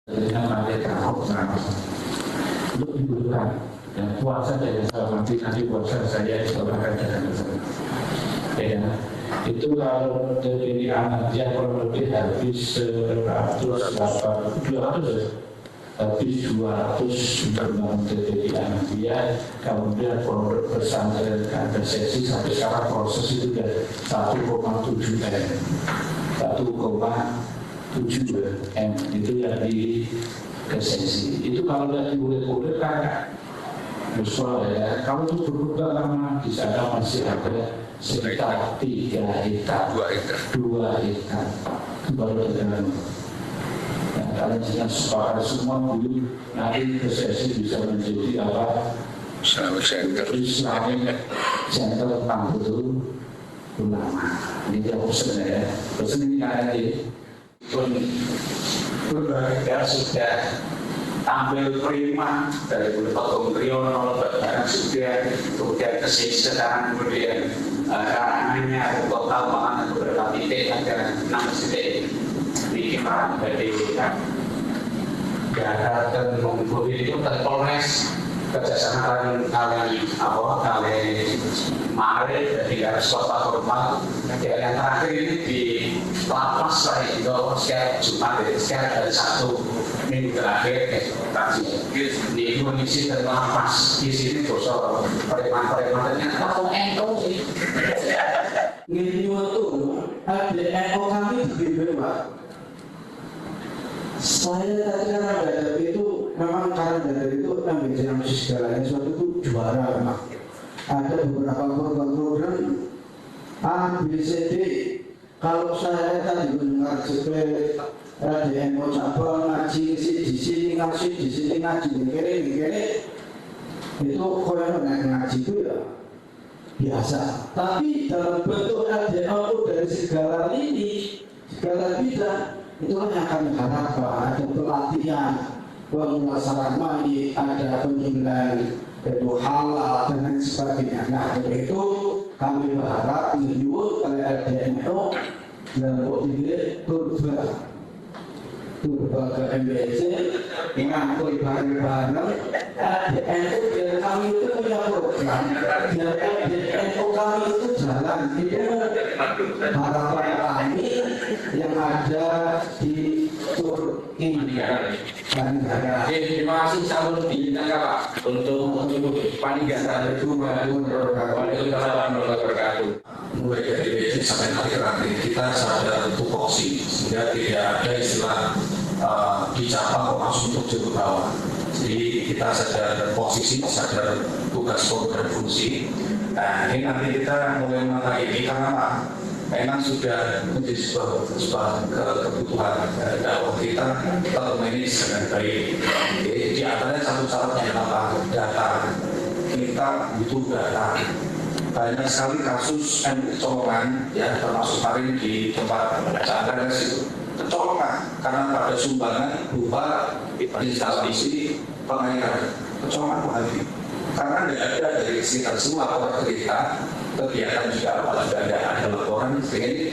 dengan mereka untuk dibutuhkan dan puasa dari nanti puasa saya sekolahkan dengan ya. Itu kalau dari anak dia kurang lebih habis 200 untuk membangun dari anak dia, kemudian pondok pesantren ada sesi sampai sekarang proses itu sudah 1,7 M itu yang di sesi itu kalau dari kulit kan musuh ya, kalau itu berubah lama di sana masih ada sekitar 3 hektar, 2 hektar baru dengan kalian jangan sepakat semua dulu nanti sesi bisa menjadi apa Islamic Center Nahdlatul Ulama. Ini dia pesan ya, pesan ini nanti pun mereka sudah tampil prima dari Pak Triyono, bahkan sudah kemudian kesini sekarang kemudian karangannya total pangan beberapa titik ada 6 titik di Kimaran dari Jakarta dan mobil itu dari Polres kerjasama kalian Maret dari garis swasta formal. Yang terakhir ini di lapas saya itu sekitar Jumat sekitar dari 1 minggu terakhir di Indonesia dari lapas di sini bosor preman-premannya langsung entong sih. Nginyu itu ADNO kami dibimbing Pak. Saya tadi kan menghadapi itu memang karena dari itu ambil segalanya suatu itu juara memang. Ada beberapa program A, B, C, D. Kalau saya tadi mendengar CP ADNO cabang ngaji di sini ngaji di sini ngaji gini itu koyon ngaji itu ya biasa. Tapi dalam bentuk ADNO dari segala lini, segala bidang, itulah yang kami harapkan. Ada pelatihan, pemulasaran mandi, ada penyembelihan itu halal dan lain sebagainya. Nah, dari itu kami berharap menyebut oleh ADNO dan Bukti turba ke MBC mengangkut barang-barang ADNO dan kami itu punya program dan ADNO kami itu jalan itu harapan kami yang ada di Turki dan negara. Terima kasih Saudara Bintang Pak untuk panitia Waalaikumsalam warahmatullahi wabarakatuh. Mulai dari basic sampai akhir kita sadar untuk fokus sehingga tidak ada istilah dicapa kok langsung untuk jauh bawah. Jadi kita sadar posisi, sadar tugas dan fungsi. Nah ini nanti kita mulai menata ini karena apa? Memang sudah menjadi sebuah kebutuhan dakwah kita termanage dengan baik. Di antaranya satu syaratnya apa? Data. Kita butuh data. Banyak sekali kasus kecolongan ya termasuk kemarin di tempat Chandra itu kecolongan karena pada sumbangan berupa instalasi pengairan kecolongan lagi karena tidak ada dari sekitar semua orang kita kegiatan juga apa sudah ada laporan sehingga ini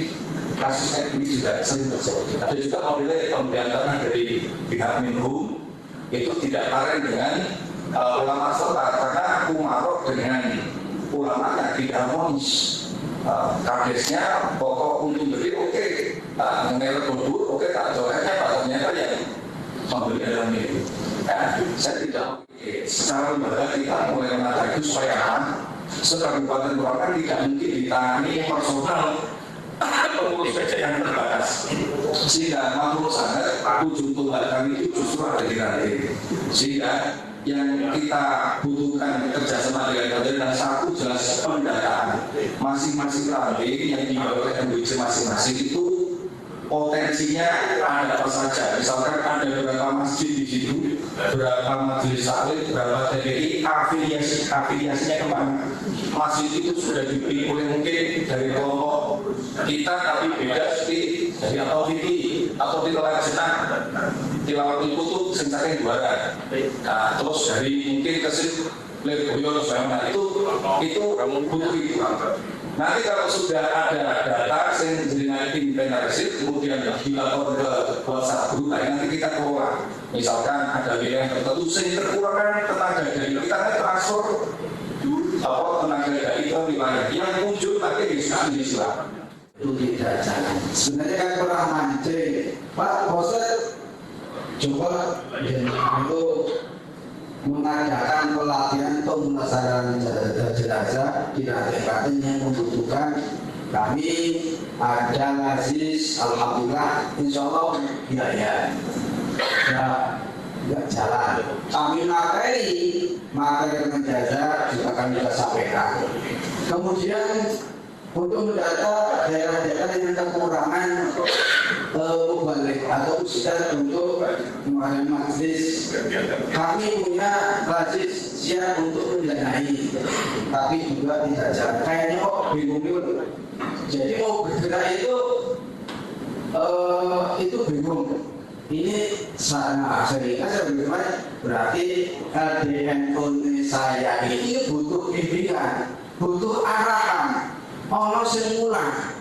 kasus ini juga sering terjadi. Ada juga modelnya pembiantaran dari pihak Menhub itu tidak pareng dengan ulama serta karena umarok dengan ulamanya tidak harmonis. Kadesnya pokok untung gede oke, mengenai bodoh oke tak coleknya pada ternyata yang membeli dalam itu. Saya tidak secara lembaga kita mulai menata itu supaya aman. Sekabupaten Purwakarta tidak mungkin ditangani personal pengurus PJ yang terbatas. Sehingga makhluk sangat ujung Tuhan kami itu justru ada di nanti. Sehingga yang kita butuhkan kerjasama dengan dan satu jelas pendataan masing-masing ranting yang dibawa oleh MBC masing-masing itu potensinya ada apa saja. Misalkan ada beberapa masjid di situ, berapa majelis taklim, berapa TPI, afiliasinya kemana? Masjid itu sudah dipilih oleh mungkin dari kelompok kita tapi beda seperti dari atau di lain senang tilawat itu senjata juara. Nah, terus dari mungkin kesini Lirboyo itu butuh itu. Nanti kalau sudah ada data yang dengan inventarisir, kemudian dilapor ke WhatsApp group, nanti kita kelola. Misalkan ada wilayah tertentu yang terkurangkan tenaga dari kita transfer tenaga dari ke wilayah yang muncul nanti diskusi silakan. Itu tidak jalan. Sebenarnya kan pernah mancing, Pak Boset coba itu mengadakan pelatihan untuk pemulasaran jenazah di TKP yang membutuhkan. Kami ada Aziz, alhamdulillah, insya Allah ya nggak jalan. Kami materi jenazah juga kami sudah sampaikan. Kemudian untuk mendata daerah-daerah yang kekurangan mubalik atau ustaz untuk kemarin majlis, kami punya majlis siap untuk mendanai, tapi juga tidak jalan. Kayaknya kok bingung. Jadi mau bergerak itu bingung. Ini sana saya berarti LDNO saya ini butuh bimbingan, butuh arahan. Allah semula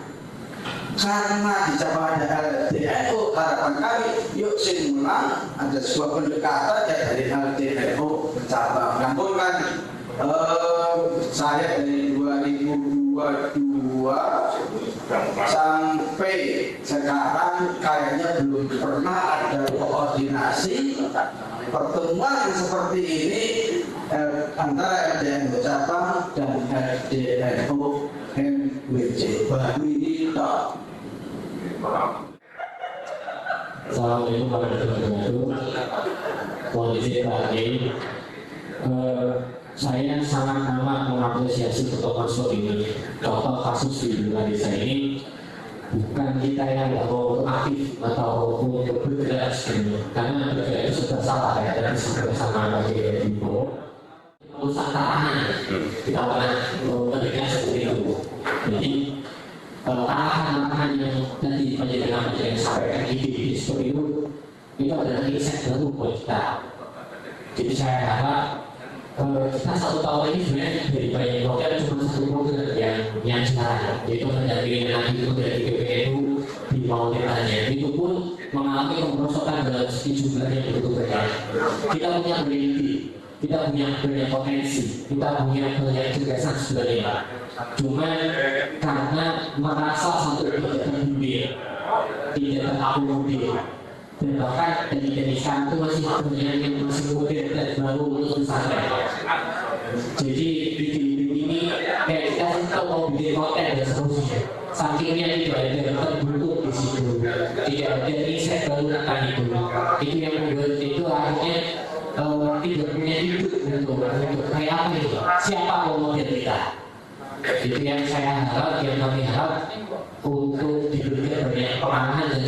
karena di Jawa ada LDNO, harapan kami yuk semula ada sebuah pendekatan ya dari LDNO bercabang. Namun kan saya dari 2022 sampai sekarang kayaknya belum pernah ada koordinasi pertemuan seperti ini antara LDNO cabang dan LDNO MWC. Baru ini tak. Assalamualaikum warahmatullahi wabarakatuh. Kondisi terakhir, saya sangat amat mengapresiasi protokol seperti ini. Contoh kasus di Lingkungan Desa ini bukan kita yang tidak mau aktif atau untuk bergerak sebenarnya, karena bergerak itu sudah salah ya, dan bersama bagi Ibu merusak tatanan kita pernah bergerak seperti itu. Jadi arahan-arahan yang tadi penjelasan yang sampaikan ide seperti itu adalah insight baru buat kita. Jadi saya harap kita satu tahun ini sebenarnya dari banyak program cuma satu program yang jalan, yaitu mendampingi nanti itu dari PPNU di Maulidanya. Itu pun mengalami kemerosotan dalam segi jumlah yang begitu banyak. Kita punya ability, kita punya banyak potensi, kita punya banyak gagasan sebenarnya. Cuma karena merasa satu tidak terbimbing, tidak terakomodir, dan bahkan dari sekarang itu masih banyak yang masih modern dan baru untuk pesantren. Jadi bikin ini kayak kita tahu mau bikin konten dan seterusnya. Sakingnya tidak ada yang terbentuk di situ, tidak ada insight baru tentang itu. Itu yang membuat itu akhirnya tidak punya hidup untuk kayak apa itu? Siapa yang mau kita? Itu yang saya harap, yang kami harap untuk diberikan banyak pengarahan dan